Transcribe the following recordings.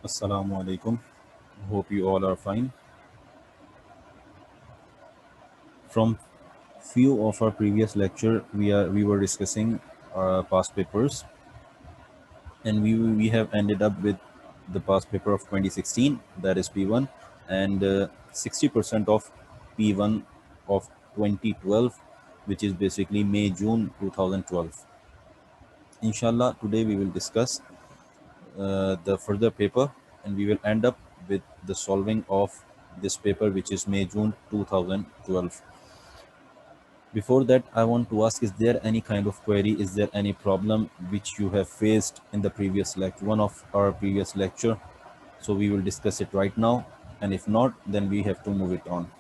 Assalamu alaikum. Hope you all are fine. From few of our previous lecture, we were discussing past papers, and we have ended up with the past paper of 2016, that is P1, and 60% of P1 of 2012, which is basically May June 2012. Inshallah, today we will discuss the further paper, and we will end up with the solving of this paper, which is May June 2012. Before that, I want to ask, is there any kind of query, is there any problem which you have faced in the previous lecture, one of our previous lecture? So we will discuss it right now, and if not, then we have to move it on.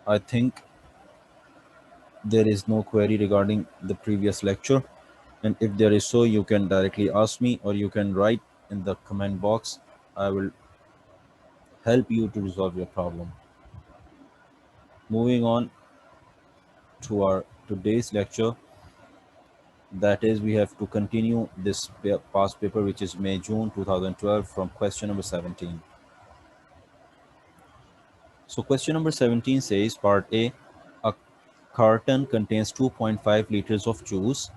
I think there is no query regarding the previous lecture, and if there is so, you can directly ask me, or you can write in the comment box. I will help you to resolve your problem. Moving on to our today's lecture, that is, we have to continue this past paper, which is May June 2012, from question number 17. So question number 17 says, part A carton contains 2.5 liters of juice.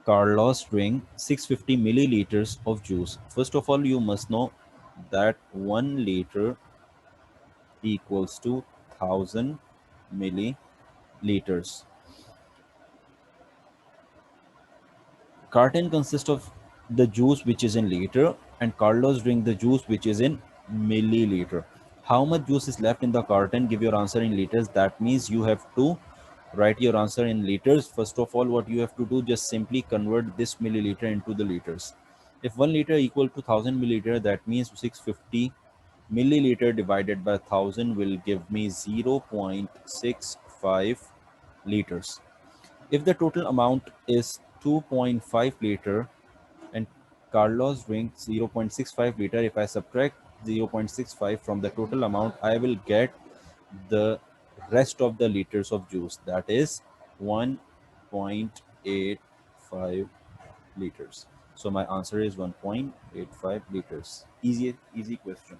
Carlos drink 650 milliliters of juice. First of all, you must know that 1 liter equals to 1000 milliliters. Carton consists of the juice which is in liter, and Carlos drink the juice which is in milliliter. How much juice is left in the carton? Give your answer in liters. That means you have to write your answer in liters. First of all, what you have to do, just simply convert this milliliter into the liters. If 1 liter equal to 1000 milliliter, that means 650 milliliter divided by 1000 will give me 0.65 liters. If the total amount is 2.5 liter and Carlos drinks 0.65 liter, if I subtract 0.65 from the total amount, I will get the rest of the liters of juice, that is 1.85 liters. So my answer is 1.85 liters. Easy question.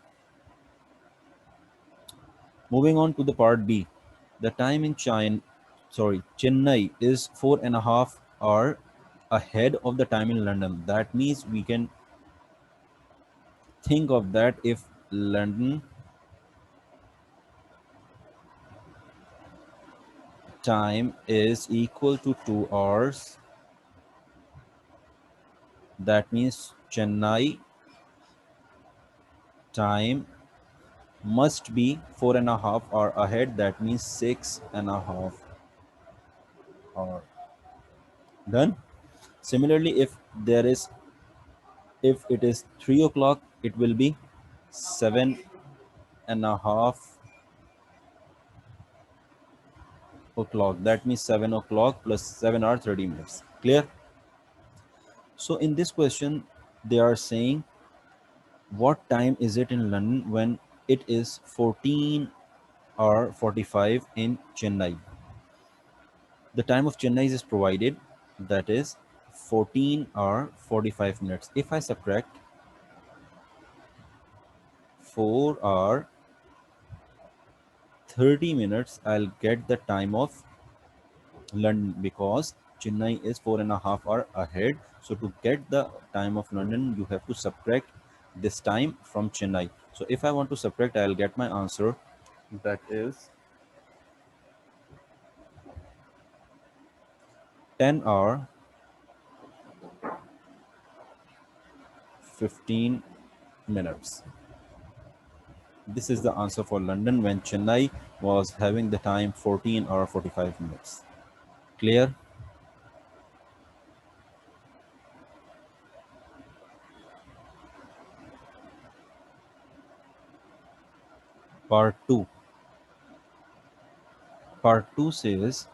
Moving on to the part B. The time in Chennai is 4.5 hours ahead of the time in London. That means we can think of that if London time is equal to 2 hours, that means Chennai time must be 4.5 hours ahead. That means 6.5 hours. Done. Similarly, if it is 3 o'clock, it will be 7.5 o'clock. That means 7 o'clock plus 7 hours 30 minutes. Clear? So in this question, they are saying what time is it in London when it is 14 or 45 in Chennai. The time of Chennai is provided, that is 14 or 45 minutes. If I subtract 4 or 30 minutes, I'll get the time of London, because Chennai is 4.5 hours ahead. So to get the time of London, you have to subtract this time from Chennai. So if I want to subtract, I'll get my answer, that is 10 hour 15 minutes. This is the answer for London when Chennai was having the time 14 or 45 minutes. Clear? Part 2. Part 2 says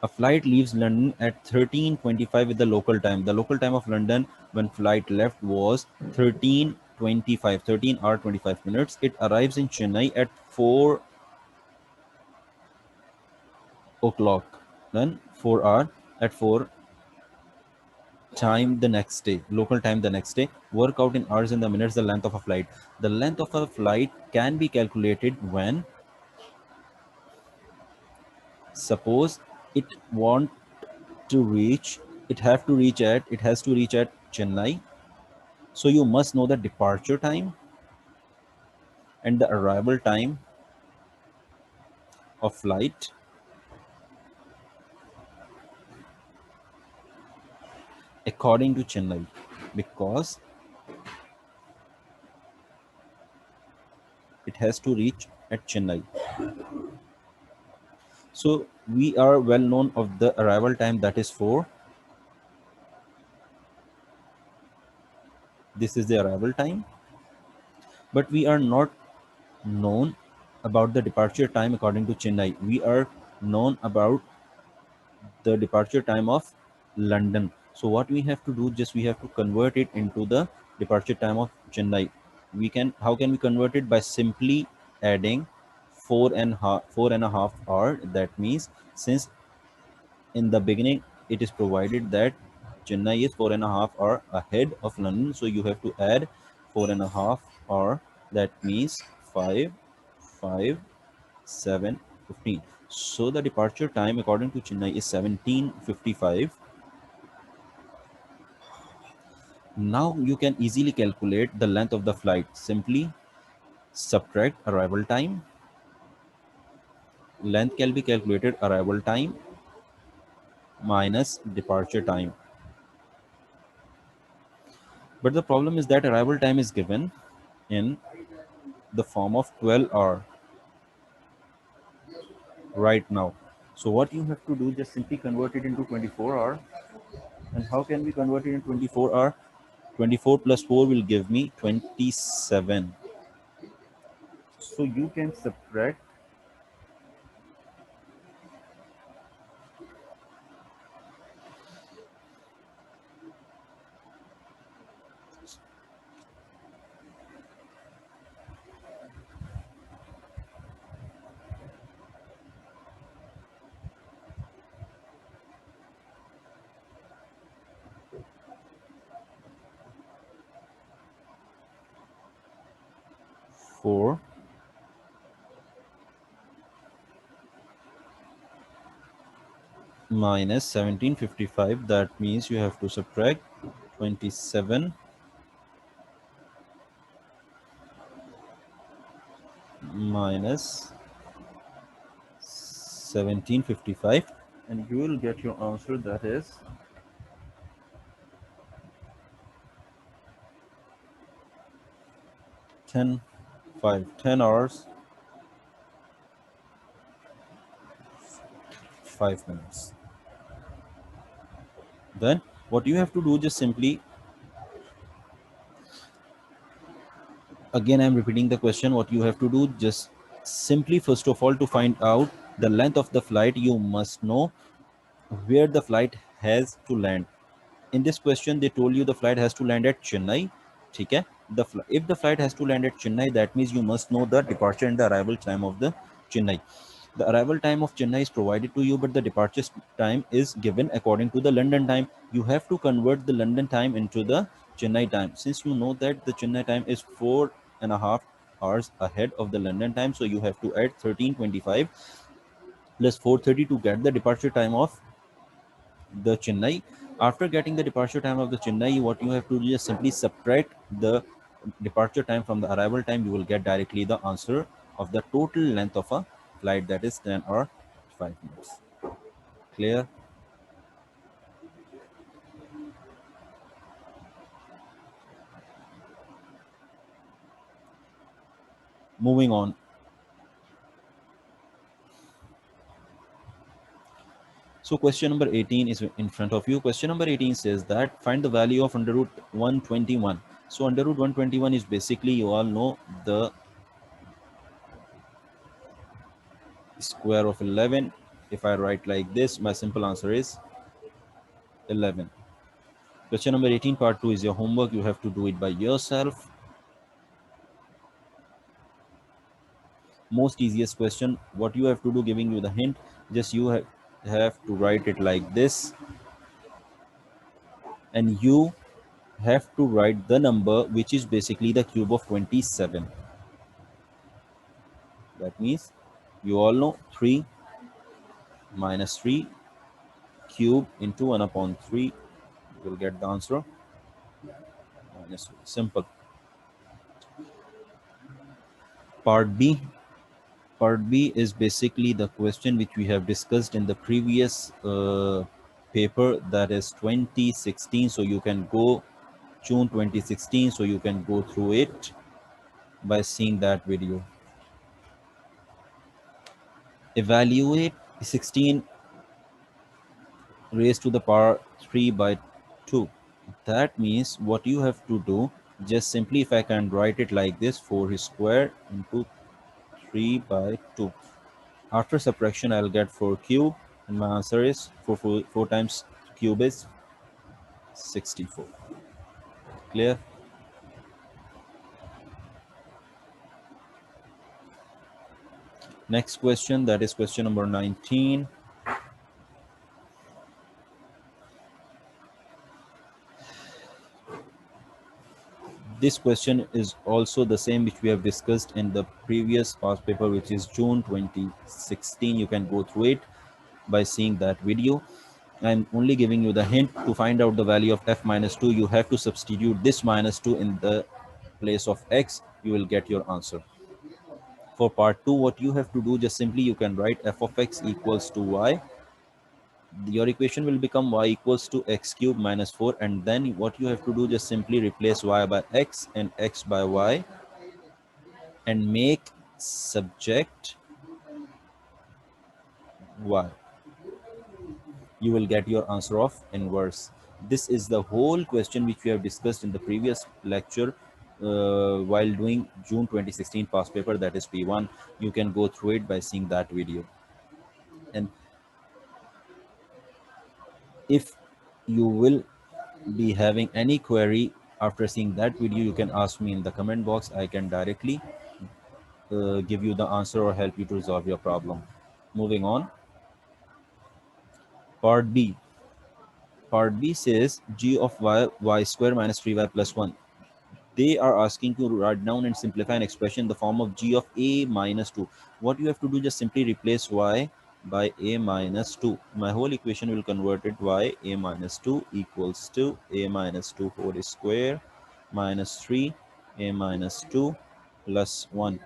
A flight leaves London at 13:25 with the local time. The local time of London when flight left was 13:25, 13 hour 25 minutes. It arrives in Chennai at 4 o'clock. Then 4 hour at 4 time the next day, local time the next day. Work out in hours and the minutes the length of a flight. The length of a flight can be calculated when, suppose it want to reach, it has to reach at Chennai. So you must know the departure time and the arrival time of flight according to Chennai, because it has to reach at Chennai. So we are well known of the arrival time, that is 4. This is the arrival time, but we are not known about the departure time according to Chennai. We are known about the departure time of London. So what we have to do, just we have to convert it into the departure time of Chennai. We can, how can we convert it? By simply adding 4.5 hour. That means, since in the beginning it is provided that Chennai is 4.5 hour ahead of London, so you have to add 4.5 hour. That means 5, 5, 7, 15. So the departure time according to Chennai is 17:55. Now you can easily calculate the length of the flight. Simply subtract arrival time. Length can be calculated arrival time minus departure time. But the problem is that arrival time is given in the form of 12 hour right now. So what you have to do, just simply convert it into 24 hour. And how can we convert it in 24 hour? 24 plus 4 will give me 27. So you can subtract 4 minus 1755. That means you have to subtract 27 minus 1755, and you will get your answer, that is 10 5 10 hours 5 minutes. Then what you have to do, just simply, again I'm repeating the question, what you have to do, just simply, first of all, to find out the length of the flight, you must know where the flight has to land. In this question they told you the flight has to land at Chennai. Okay, if the flight has to land at Chennai, that means you must know the departure and the arrival time of the Chennai. The arrival time of Chennai is provided to you, but the departure time is given according to the London time. You have to convert the London time into the Chennai time. Since you know that the Chennai time is 4.5 hours ahead of the London time, so you have to add 13:25 plus 4:30 to get the departure time of the Chennai. After getting the departure time of the Chennai, what you have to do is simply subtract the departure time from the arrival time. You will get directly the answer of the total length of a flight, that is 10 or 5 minutes. Clear? Moving on. So question number 18 is in front of you. Question number 18 says that find the value of under root 121. So under root 121 is basically, you all know, the square of 11. If I write like this, my simple answer is 11. Question number 18, part 2 is your homework. You have to do it by yourself. Most easiest question. What you have to do, giving you the hint, just you have to write it like this, and you have to write the number which is basically the cube of 27. That means you all know 3 minus 3 cube into 1 upon 3. You will get the answer minus 3. Simple. Part B. Part B is basically the question which we have discussed in the previous paper, that is 2016. So you can go June 2016. So you can go through it by seeing that video. Evaluate 16 raised to the power 3 by 2. That means what you have to do, just simply, if I can write it like this, 4 square into 3 by 2. After subtraction, I'll get 4 cube, and my answer is 4 times cube is 64. Clear? Next question, that is question number 19. This question is also the same which we have discussed in the previous past paper, which is June 2016. You can go through it by seeing that video. I'm only giving you the hint. To find out the value of f minus 2, you have to substitute this minus 2 in the place of x. You will get your answer. For part 2, what you have to do, just simply you can write f of x equals to y. Your equation will become y equals to x cube minus 4, and then what you have to do, just simply replace y by x and x by y and make subject y. You will get your answer of inverse. This is the whole question which we have discussed in the previous lecture while doing June 2016 past paper, that is P1. You can go through it by seeing that video. And if you will be having any query after seeing that video, you can ask me in the comment box. I can directly give you the answer or help you to resolve your problem. Moving on. Part B. Part B says g of y square minus 3y plus 1. They are asking to write down and simplify an expression in the form of g of a minus 2. What you have to do, just simply replace y by a minus 2. My whole equation will convert it y a minus 2 equals to a minus 2 whole square minus 3 a minus 2 plus 1.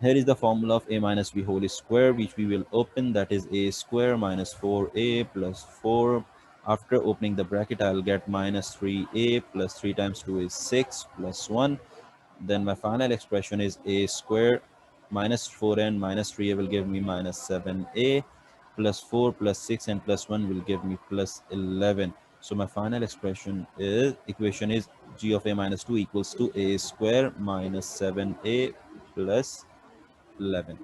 Here is the formula of a minus b whole square, which we will open, that is a square minus 4a plus 4. After opening the bracket, I'll get minus 3a plus 3 times 2 is 6 plus 1. Then my final expression is a square minus 4n minus 3a will give me minus 7a plus 4 plus 6 and plus 1 will give me plus 11. So my final equation is g of a minus 2 equals to a square minus 7a plus 11.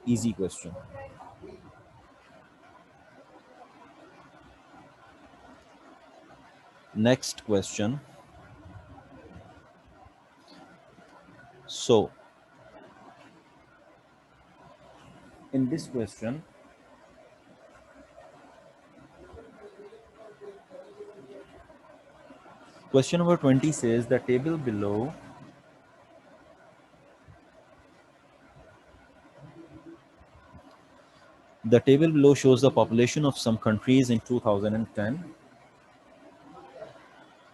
Easy question. Next question. So in this question, question number 20 says the table below shows the population of some countries in 2010.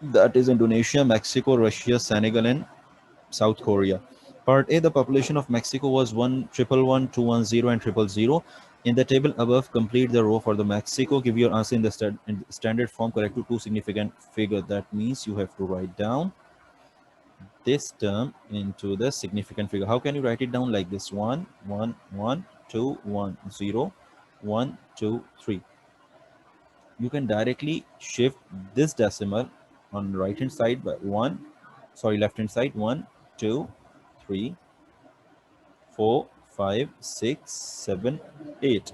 That is Indonesia, Mexico, Russia, Senegal, and South Korea. Part A, the population of Mexico was 1,111, 210, and 000. In the table above, complete the row for the Mexico. Give your answer in the standard form correct to two significant figure. That means you have to write down this term into the significant figure. How can you write it down like this? 1, 1, 1, 2, 1, 0, 1, 2, 3. You can directly shift this decimal on right hand side by left hand side, 1, 2, 3, 4, 5, 6, 7, 8.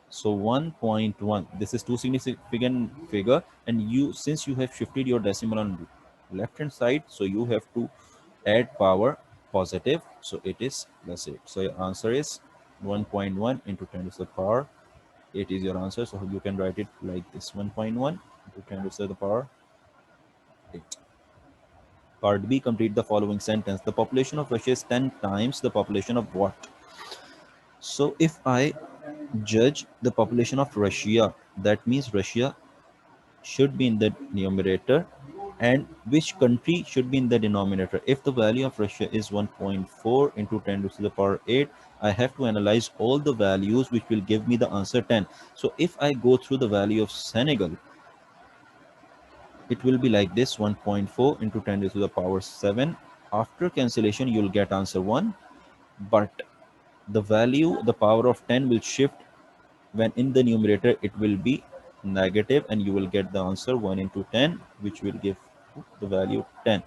So 1.1. This is too significant figure, and you, since you have shifted your decimal on left hand side, so you have to add power positive. So it is plus 8. So your answer is 1.1 into 10 to the power 8 is your answer. So you can write it like this: 1.1 into 10 to the power 8. Part B, complete the following sentence. The population of Russia is 10 times the population of what? So if I judge the population of Russia, that means Russia should be in the numerator, and which country should be in the denominator. If the value of Russia is 1.4 into 10 to the power 8, I have to analyze all the values which will give me the answer 10. So if I go through the value of Senegal, it will be like this: 1.4 into 10 to the power 7. After cancellation, you'll get answer 1, but the value, the power of 10 will shift. When in the numerator, it will be negative, and you will get the answer 1 into 10, which will give the value 10.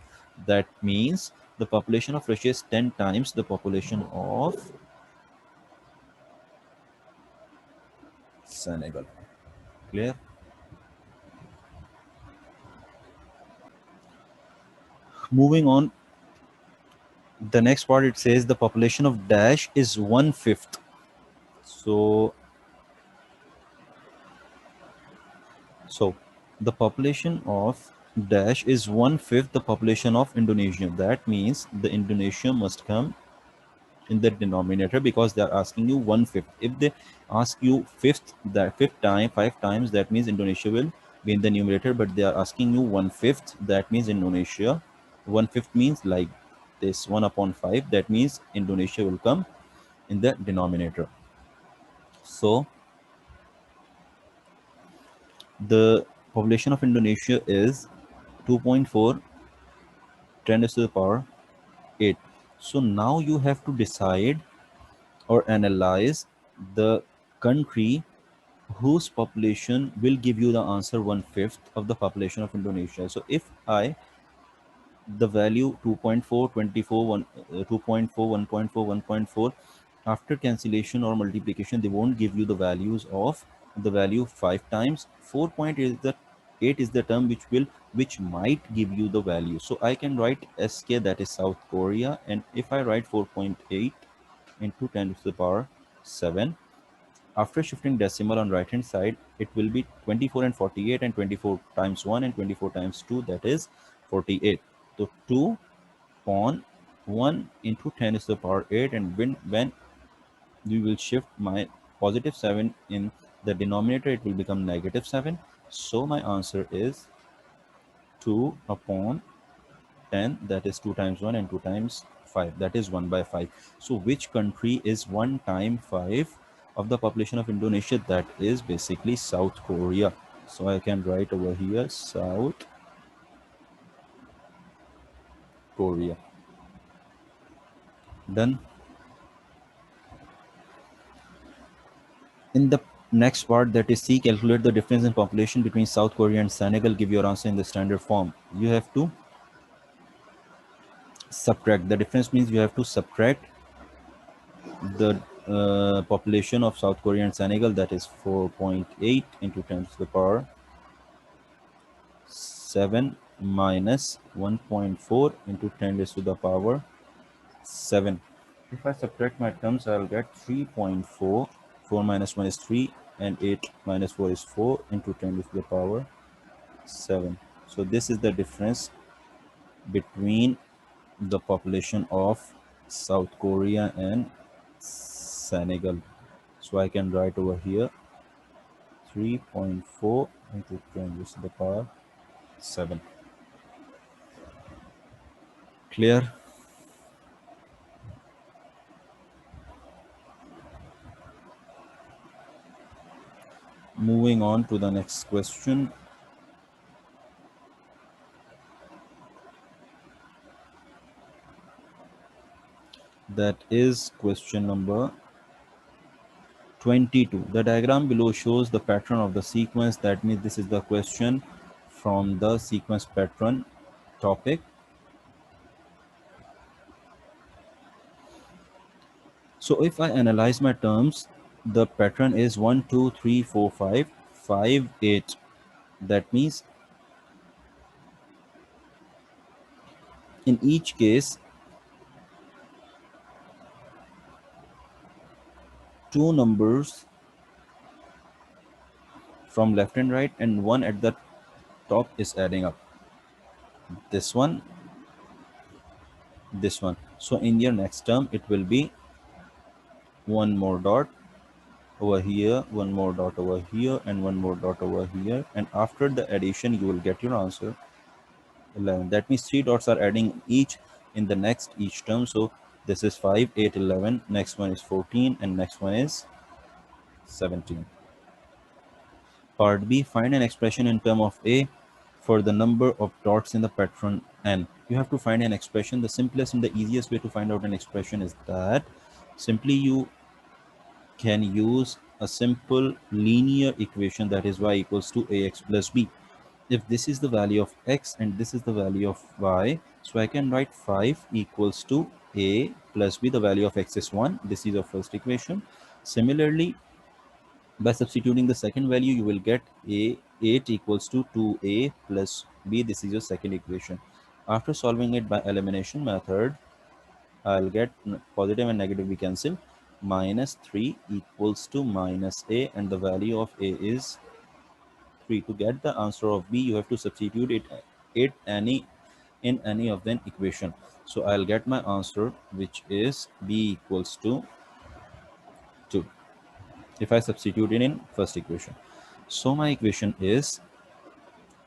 That means the population of Russia is 10 times the population of Senegal. Clear? Moving on, the next part, it says the population of dash is 1/5. So the population of dash is 1/5 the population of Indonesia. That means the Indonesia must come in the denominator, because they are asking you 1/5. If they ask you fifth, that fifth time, 5 times, that means Indonesia will be in the numerator, but they are asking you 1/5, that means Indonesia. 1/5 means like this: 1 upon 5, that means Indonesia will come in the denominator. So the population of Indonesia is 2.4 10 to the power 8. So now you have to decide or analyze the country whose population will give you the answer 1/5 of the population of Indonesia. So if I, the value 2.4, 24, 2.4, 1.4, 1.4, after cancellation or multiplication, they won't give you the values of the value 5 times. 4 is the 8 is the term which might give you the value. So I can write SK, that is South Korea, and if I write 4.8 into 10 to the power 7, after shifting decimal on right hand side, it will be 24 and 48, and 24 times 1 and 24 times 2, that is 48. So 2 upon 1 into 10 to the power 8, and when we will shift my positive 7 in the denominator, it will become negative 7. So my answer is 2 upon 10, that is 2 times 1 and 2 times 5, that is 1/5. So which country is 1 time 5 of the population of Indonesia? That is basically South Korea. So I can write over here South Korea. Done. In the next part, that is C, calculate the difference in population between South Korea and Senegal. Give your answer in the standard form. You have to subtract. The difference means you have to subtract the population of South Korea and Senegal, that is 4.8 into 10 to the power 7 minus 1.4 into 10 raised to the power 7. If I subtract my terms, I'll get 3.4. 4 minus 1 is 3, and 8 minus 4 is 4 into 10 raised to the power 7. So this is the difference between the population of South Korea and Senegal. So I can write over here 3.4 into 10 raised to the power 7. Clear? Moving on to the next question. That is question number 22. The diagram below shows the pattern of the sequence. That means this is the question from the sequence pattern topic. So if I analyze my terms, the pattern is 1 2 3 4 5 5 8. That means in each case, two numbers from left and right and one at the top is adding up. This one, this one. So in your next term, it will be one more dot over here, one more dot over here, and one more dot over here. And after the addition, you will get your answer 11. That means three dots are adding each in the next each term. So this is 5, 8, 11. Next one is 14, and next one is 17. Part B, find an expression in term of A for the number of dots in the pattern N. You have to find an expression. The simplest and the easiest way to find out an expression is that simply you can use a simple linear equation, that is y equals to ax plus b. If this is the value of x and this is the value of y, so I can write 5 equals to a plus b. The value of x is 1. This is your first equation. Similarly, by substituting the second value, you will get a 8 equals to 2a plus b. This is your second equation. After solving it by elimination method, I'll get positive and negative we cancel. Minus 3 equals to minus a, and the value of a is 3. To get the answer of b, you have to substitute it in any of the equation. So I'll get my answer, which is b equals to 2 if I substitute it in first equation. So my equation is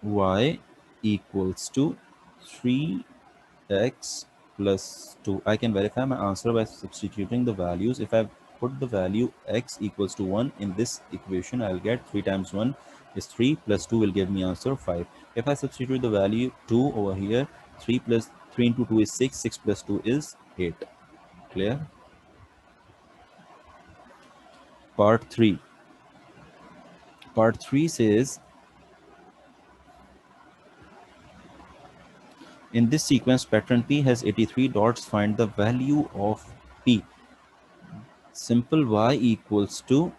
y equals to 3x plus 2. I can verify my answer by substituting the values. If I put the value x equals to 1 in this equation, I'll get 3 times 1 is 3 plus 2 will give me answer 5. If I substitute the value 2 over here, 3 plus 3 into 2 is 6, 6 plus 2 is 8. Clear? Part 3. Part 3 says, in this sequence, pattern P has 83 dots. Find the value of P. Simple, y equals to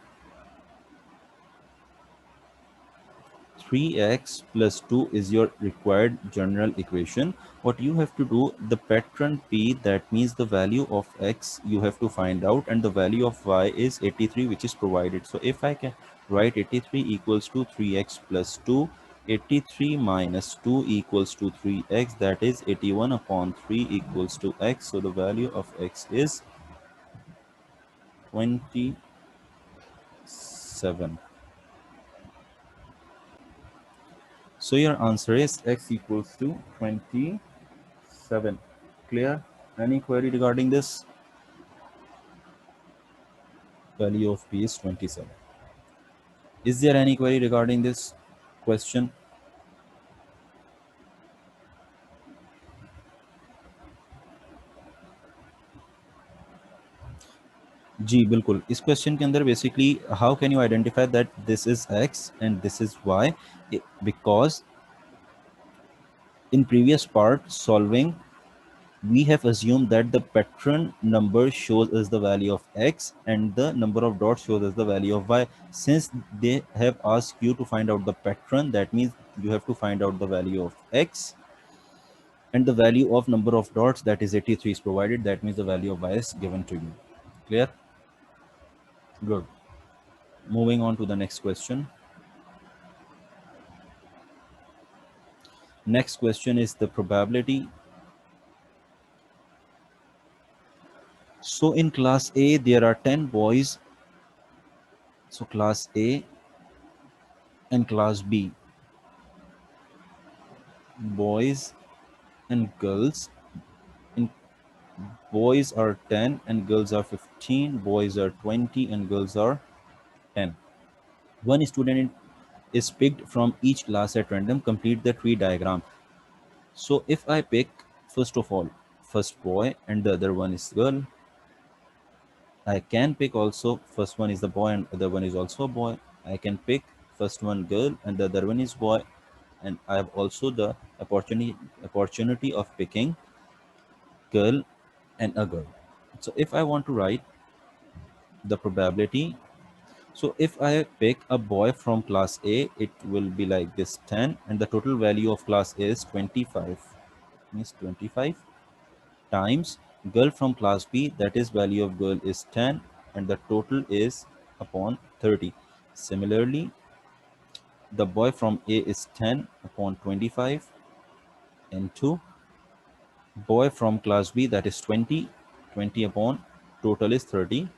3x plus 2 is your required general equation. What you have to do, the pattern P, that means the value of x you have to find out, and the value of y is 83, which is provided. So if I can write 83 equals to 3x plus 2, 83 minus 2 equals to 3x, that is 81 upon 3 equals to x. So the value of x is 27. So your answer is x equals to 27. Clear? Any query regarding this? Value of p is 27. Is there any query regarding this question? जी बिल्कुल. इस question के अंदर basically how can you identify that this is x and this is y? Because in previous part solving, we have assumed that the pattern number shows us the value of x and the number of dots shows us the value of y. Since they have asked you to find out the pattern, that means you have to find out the value of x, and the value of number of dots, that is 83, is provided. That means the value of y is given to you. Clear? Good. Moving on to the next question. Next question is the probability. So in class A, there are 10 boys. So class A and class B, boys and girls. In boys are 10 and girls are 15. Boys are 20 and girls are 10. One student is picked from each class at random. Complete the tree diagram. So if I pick, first of all, first boy and the other one is girl, I can pick also first one is the boy and other one is also a boy. I can pick first one girl and the other one is boy, and I have also the opportunity of picking girl and a girl. So if I want to write the probability. So if I pick a boy from class A, it will be like this 10, and the total value of class A is 25, means 25 times girl from class B, that is value of girl is 10, and the total is upon 30. Similarly, the boy from A is 10 upon 25 into boy from class B, that is 20, 20 upon total is 30.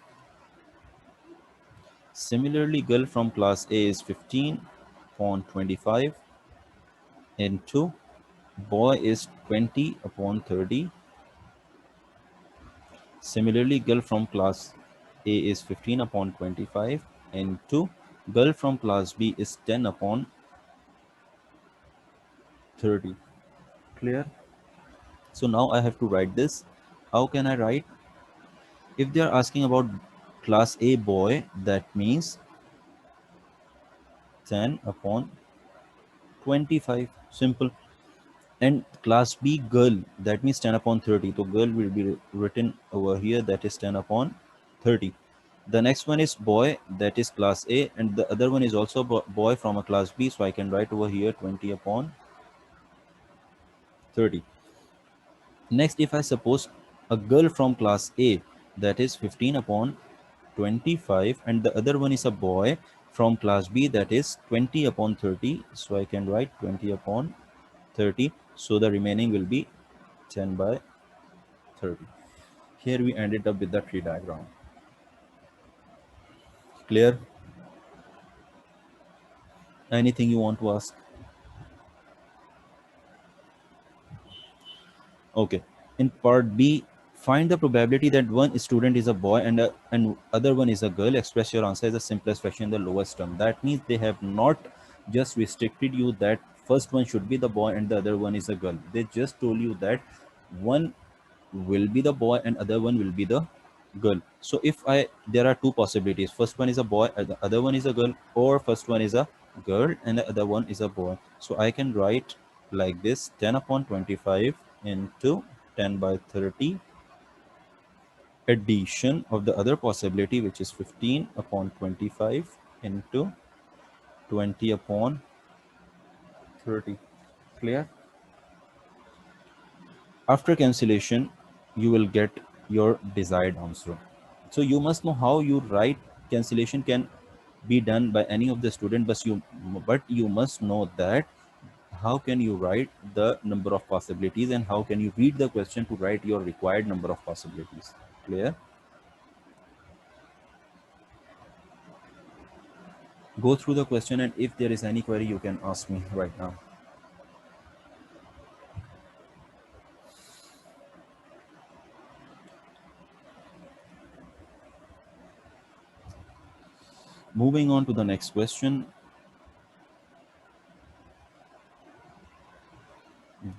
Similarly, girl from class A is 15 upon 25 into boy is 20 upon 30. Similarly, girl from class A is 15 upon 25 into girl from class B is 10 upon 30. Clear? So now I have to write this. How can I write? If they are asking about class A boy, that means 10 upon 25. Simple. And class B girl, that means 10 upon 30. So girl will be written over here, that is 10 upon 30. The next one is boy, that is class A, and the other one is also boy from a class B, so I can write over here 20 upon 30. Next, if I suppose a girl from class A, that is 15 upon 25, and the other one is a boy from class B, that is 20 upon 30, so I can write 20 upon 30, so the remaining will be 10 by 30. Here we ended up with the tree diagram. Clear? Anything you want to ask? Okay. In part B, find the probability that one student is a boy and other one is a girl. Express your answer as the simplest fraction in the lowest term. That means they have not just restricted you that first one should be the boy and the other one is a girl. They just told you that one will be the boy and other one will be the girl. So if there are two possibilities, first one is a boy and the other one is a girl, or first one is a girl and the other one is a boy. So I can write like this: 10 upon 25 into 10 by 30 addition of the other possibility, which is 15 upon 25 into 20 upon 30. Clear? After cancellation, you will get your desired answer. So you must know how you write. Cancellation can be done by any of the student, but you must know that how can you write the number of possibilities and how can you read the question to write your required number of possibilities. Clear? Go through the question, and if there is any query, you can ask me right now. Moving on to the next question,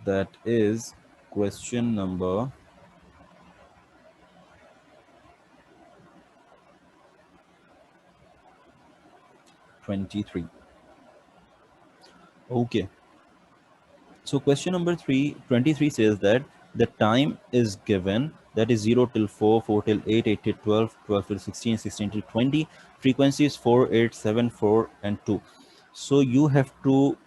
that is question number 23. Okay. So question number 23 says that the time is given, that is 0 till 4, 4 till 8, 8 till 12, 12 till 16, 16 till 20. Frequency is 4, 8, 7, 4, and 2. So you have to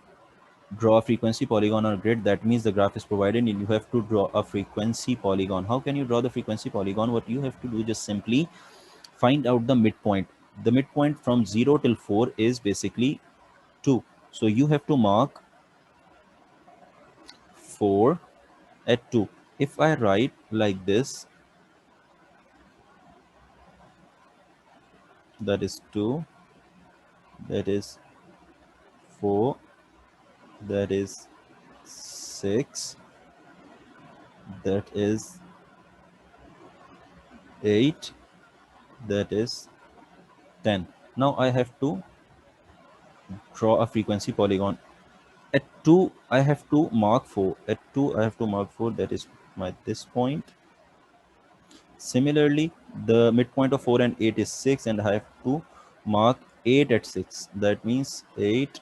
draw a frequency polygon or grid. That means the graph is provided and you have to draw a frequency polygon. How can you draw the frequency polygon? What you have to do, just simply find out the midpoint. The midpoint from 0 till 4 is basically 2. So you have to mark 4 at 2. If I write like this, that is 2, that is 4, that is 6, that is 8, that is 10. Now I have to draw a frequency polygon. At 2, I have to mark 4. At 2, I have to mark 4, that is my this point. Similarly, the midpoint of 4 and 8 is 6, and I have to mark 8 at 6. That means 8,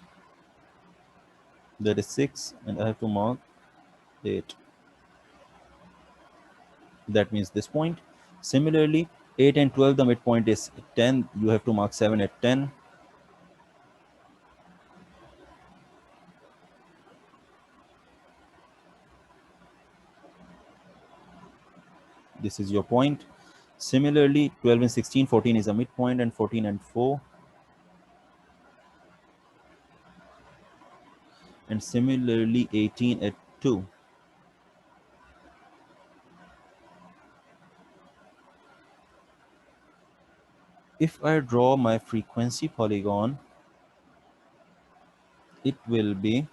that is 6, and I have to mark 8. That means this point. Similarly, 8 and 12, the midpoint is 10. You have to mark 7 at 10. This is your point. Similarly, 12 and 16, 14 is a midpoint, and 14 and 4. And similarly, 18 at 2. If I draw my frequency polygon, it will be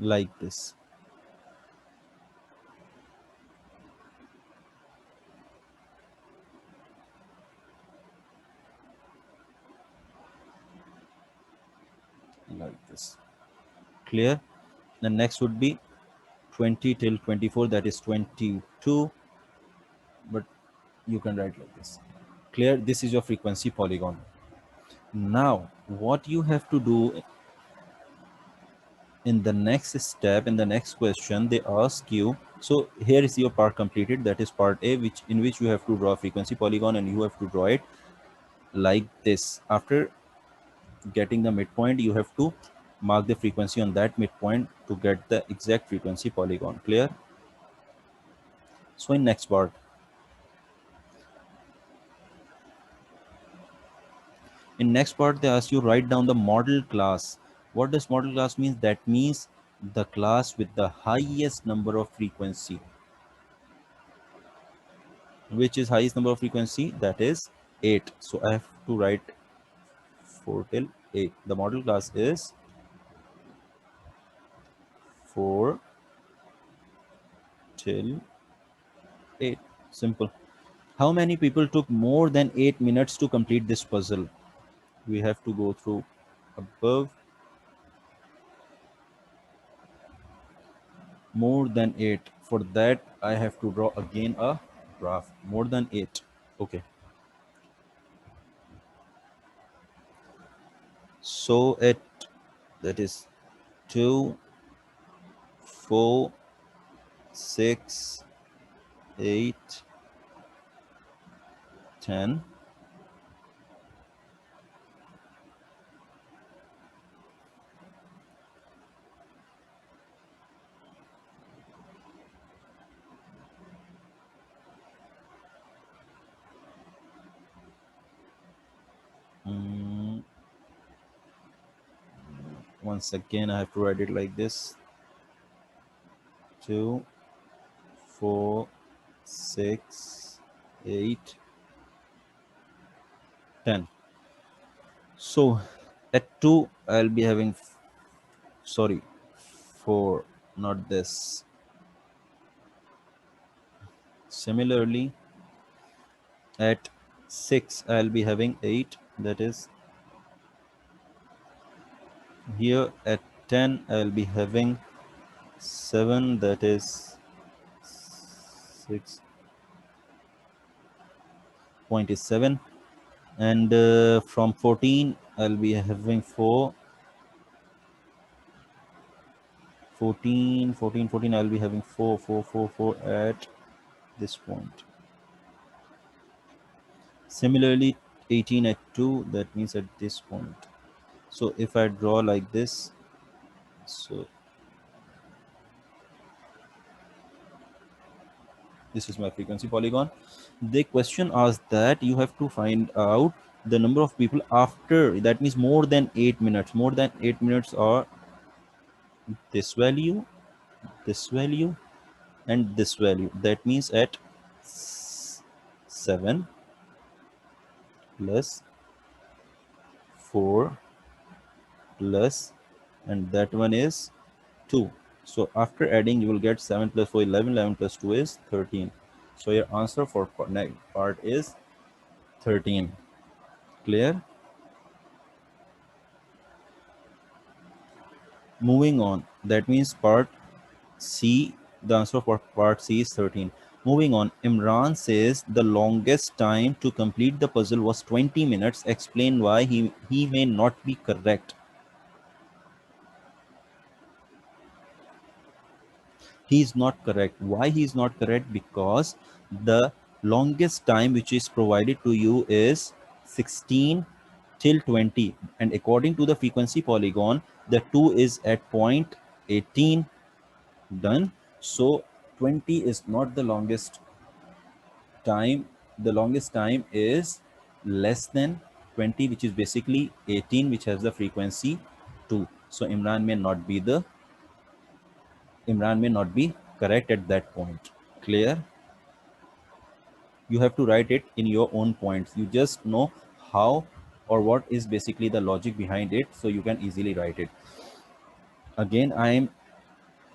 like this. Like this. Clear? The next would be 20 till 24, that is 22, but you can write like this. Clear? This is your frequency polygon. Now, what you have to do in the next step, in the next question, they ask you, so here is your part completed, that is part A, which in which you have to draw a frequency polygon, and you have to draw it like this. After getting the midpoint, you have to mark the frequency on that midpoint to get the exact frequency polygon. Clear? So in next part, they ask you write down the model class. What does model class means? That means the class with the highest number of frequency. Which is highest number of frequency? That is 8. So I have to write 4 till 8. The model class is 4 till 8. Simple. How many people took more than 8 minutes to complete this puzzle? We have to go through above. More than 8. For that, I have to draw again a graph. More than 8. Okay. So at, that is 2, 4, 6, 8, 10. Once again, I have to write it like this. 2, 4, 6, 8, 10. So at 2, I'll be having, sorry, 4, not this. Similarly, at 6, I'll be having 8. That is here. At 10, I'll be having 7. That is 6. Point is 7. And from 14, I'll be having 4. 14, I'll be having 4, 4, 4, 4 at this point. Similarly, 18 at 2, that means at this point. So if I draw like this, so this is my frequency polygon. The question asks that you have to find out the number of people after, that means more than 8 minutes. More than 8 minutes are this value, and this value. That means at 7 plus 4 plus, and that one is 2. So after adding, you will get 7 plus 4, 11. 11 plus 2 is 13. So your answer for part is 13. Clear? Moving on, that means part C, the answer for part C is 13. Moving on, Imran says the longest time to complete the puzzle was 20 minutes. Explain why he may not be correct. He is not correct. Why he is not correct? Because the longest time which is provided to you is 16 till 20, and according to the frequency polygon, the 2 is at point 18. Done. So 20 is not the longest time. The longest time is less than 20, which is basically 18, which has the frequency 2. So Imran may not be correct at that point. Clear? You have to write it in your own points. You just know how or what is basically the logic behind it, so you can easily write it. Again, I am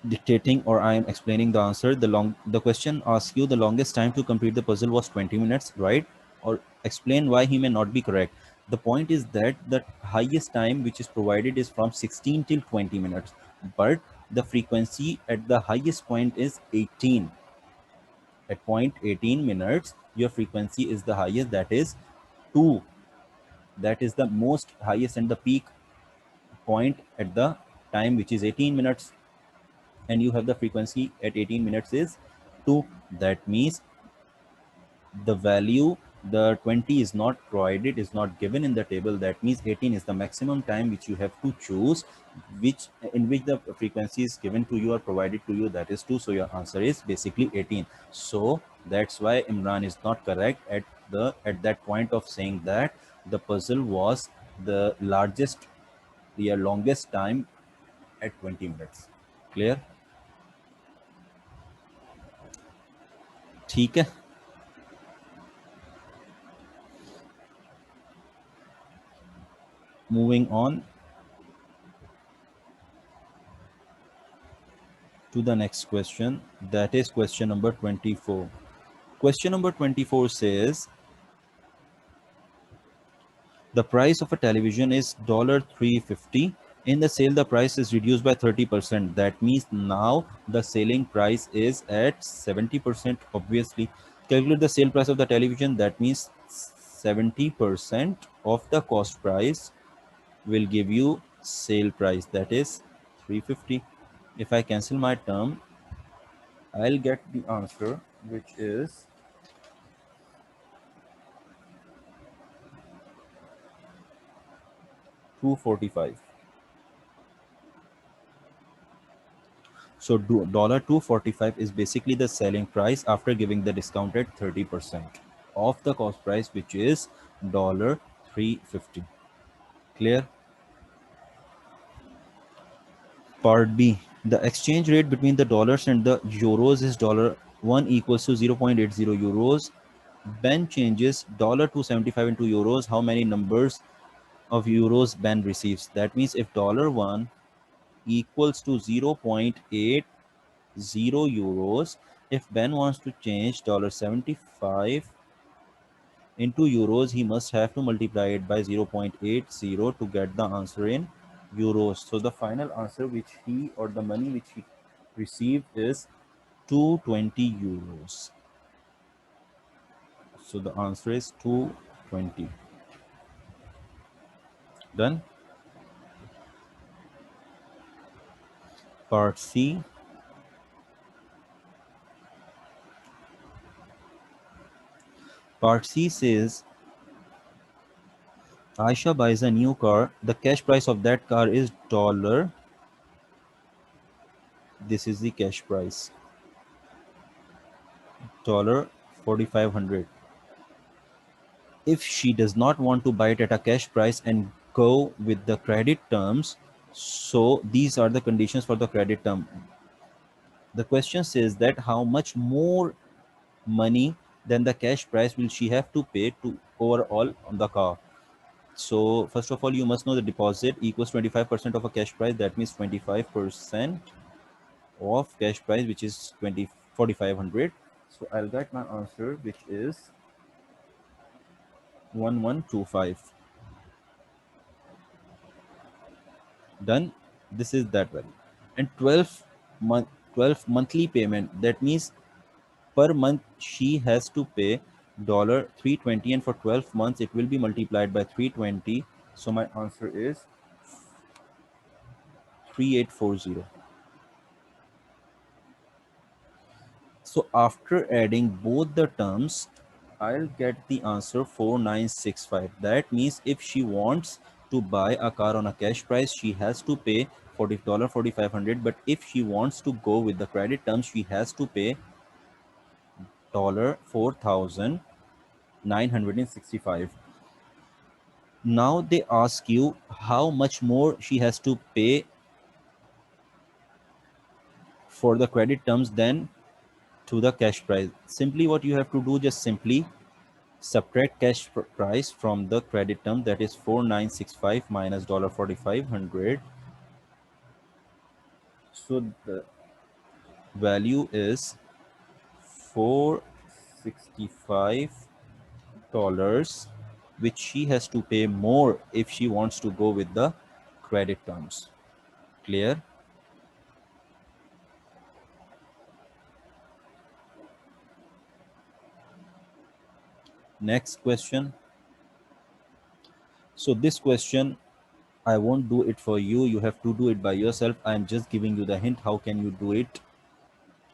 dictating or I am explaining the answer. The question asks you the longest time to complete the puzzle was 20 minutes, right? Or explain why he may not be correct. The point is that the highest time which is provided is from 16 till 20 minutes, but the frequency at the highest point is 18. At point 18 minutes, your frequency is the highest, that is 2. That is the most highest and the peak point at the time which is 18 minutes, and you have the frequency at 18 minutes is 2. That means the value, the 20 is not provided, is not given in the table. That means 18 is the maximum time which you have to choose, which in which the frequency is given to you or provided to you, that is 2. So your answer is basically 18. So that's why Imran is not correct at that point of saying that the puzzle was the largest, the longest time at 20 minutes. Clear? ठीक है. Moving on to the next question, that is question number 24. Question number 24 says the price of a television is $350. In the sale, the price is reduced by 30%. That means now the selling price is at 70%. Obviously, calculate the sale price of the television. That means 70% of the cost price will give you sale price, that is 350. If I cancel my term, I'll get the answer, which is 245. So $245 is basically the selling price after giving the discounted 30% of the cost price, which is $350. Clear? Part B. The exchange rate between the dollars and the euros is $1 equals to 0.80 euros. Ben changes $275 into euros. How many numbers of euros Ben receives? That means if $1 equals to 0.80 euros, if Ben wants to change $75 into euros, he must have to multiply it by 0.80 to get the answer in euros. So the final answer which he, or the money which he received, is 220 euros. So the answer is 220. Done. Part C. Part C says Aisha buys a new car. The cash price of that car is dollar. This is the cash price. Dollar 4,500. If she does not want to buy it at a cash price and go with the credit terms, so these are the conditions for the credit term. The question says that how much more money than the cash price will she have to pay to overall on the car. So first of all, you must know the deposit equals 25% of a cash price. That means 25% of cash price, which is 4,500. So I'll get my answer, which is 1125. Done. This is that value. And 12 monthly payment, that means per month she has to pay $320, and for 12 months it will be multiplied by 320. So my answer is 3840. So after adding both the terms, I'll get the answer 4965. That means if she wants to buy a car on a cash price, she has to pay $40 $4,500. But if she wants to go with the credit terms, she has to pay $4,965. Now they ask you how much more she has to pay for the credit terms than to the cash price. Simply what you have to do, just simply subtract cash price from the credit term, that is 4965 minus $4,500. So the value is $465, which she has to pay more if she wants to go with the credit terms. Clear? Next question. So this question, I won't do it for you. You have to do it by yourself. I'm just giving you the hint. How can you do it?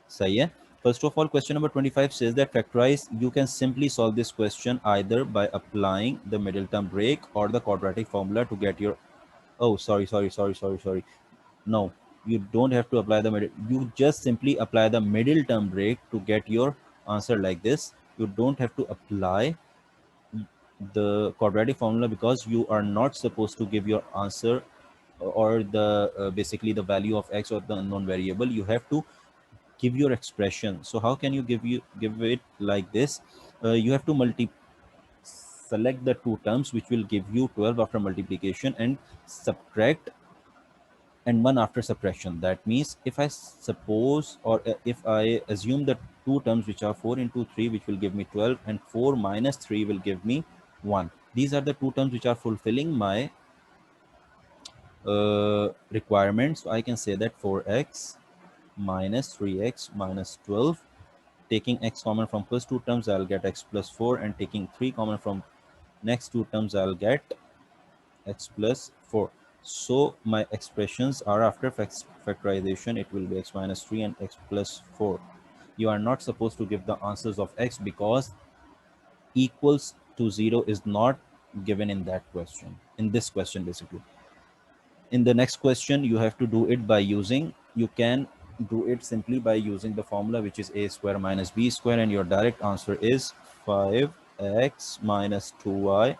सही है. First of all, question number 25 says that factorize. You can simply solve this question either by applying the middle term break or the quadratic formula to get your. Oh, sorry. No, you don't have to apply the middle. You just simply apply the middle term break to get your answer like this. You don't have to apply the quadratic formula because you are not supposed to give your answer or the basically the value of x or the unknown variable. You have to give your expression. So how can you give it like this? You have to select the two terms which will give you 12 after multiplication and subtract and 1 after subtraction. That means if I suppose or if I assume the two terms which are 4 into 3 which will give me 12 and 4 minus 3 will give me 1. These are the two terms which are fulfilling my requirements. So I can say that 4x minus 3x minus 12. Taking x common from first two terms, I'll get x plus 4, and taking 3 common from next two terms, I'll get x plus 4. So my expressions are after factorization, it will be x minus 3 and x plus 4. You are not supposed to give the answers of x because equals to 0 is not given in that question, in this question basically. In the next question, you have to do it by using, you can do it simply by using the formula which is a square minus b square, and your direct answer is 5x minus 2y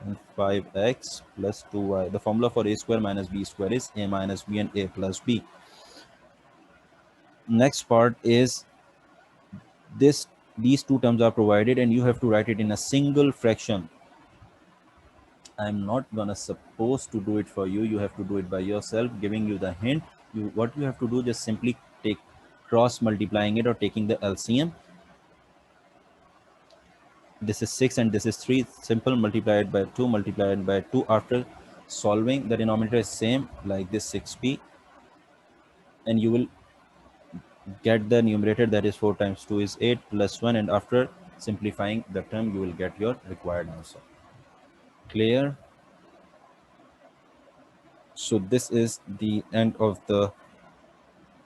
and 5x plus 2y. The formula for a square minus b square is a minus b and a plus b. Next part is this, these two terms are provided and you have to write it in a single fraction. I'm not gonna supposed to do it for you. You have to do it by yourself, giving you the hint. What you have to do, just simply take cross multiplying it or taking the LCM. This is 6 and this is 3. Simple, multiplied by 2, multiplied by 2. After solving, the denominator is same like this 6p, and you will get the numerator, that is 4 times 2 is 8 plus 1, and after simplifying the term you will get your required answer. Clear? So this is the end of the,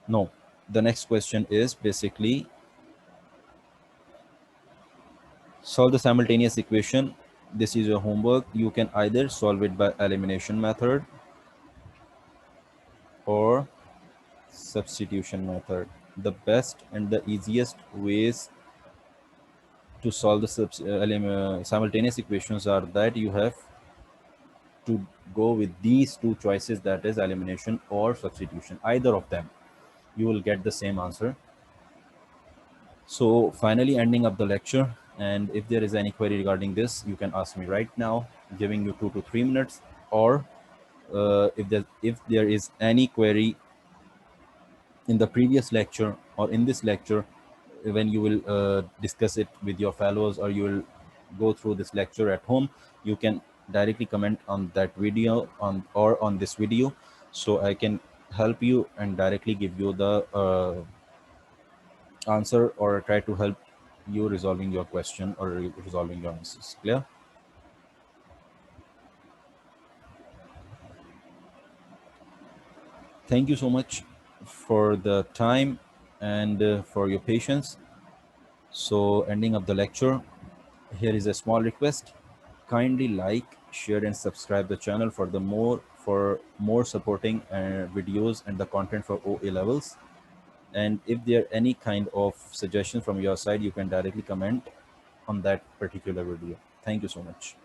no, the next question is basically solve the simultaneous equation. This is your homework. You can either solve it by elimination method or substitution method. The best and the easiest ways to solve the simultaneous equations are that you have to go with these two choices, that is elimination or substitution. Either of them, you will get the same answer. So finally ending up the lecture, and if there is any query regarding this, you can ask me right now, giving you 2 to 3 minutes, or if there is any query in the previous lecture or in this lecture, when you will discuss it with your fellows or you will go through this lecture at home, you can directly comment on that video or on this video, so I can help you and directly give you the answer or try to help you resolving your question or resolving your answers. Clear? Thank you so much for the time, and for your patience. So, ending up the lecture, here is a small request. Kindly like, share, and subscribe the channel for more supporting videos and the content for OA levels. And if there are any kind of suggestion from your side, you can directly comment on that particular video. Thank you so much.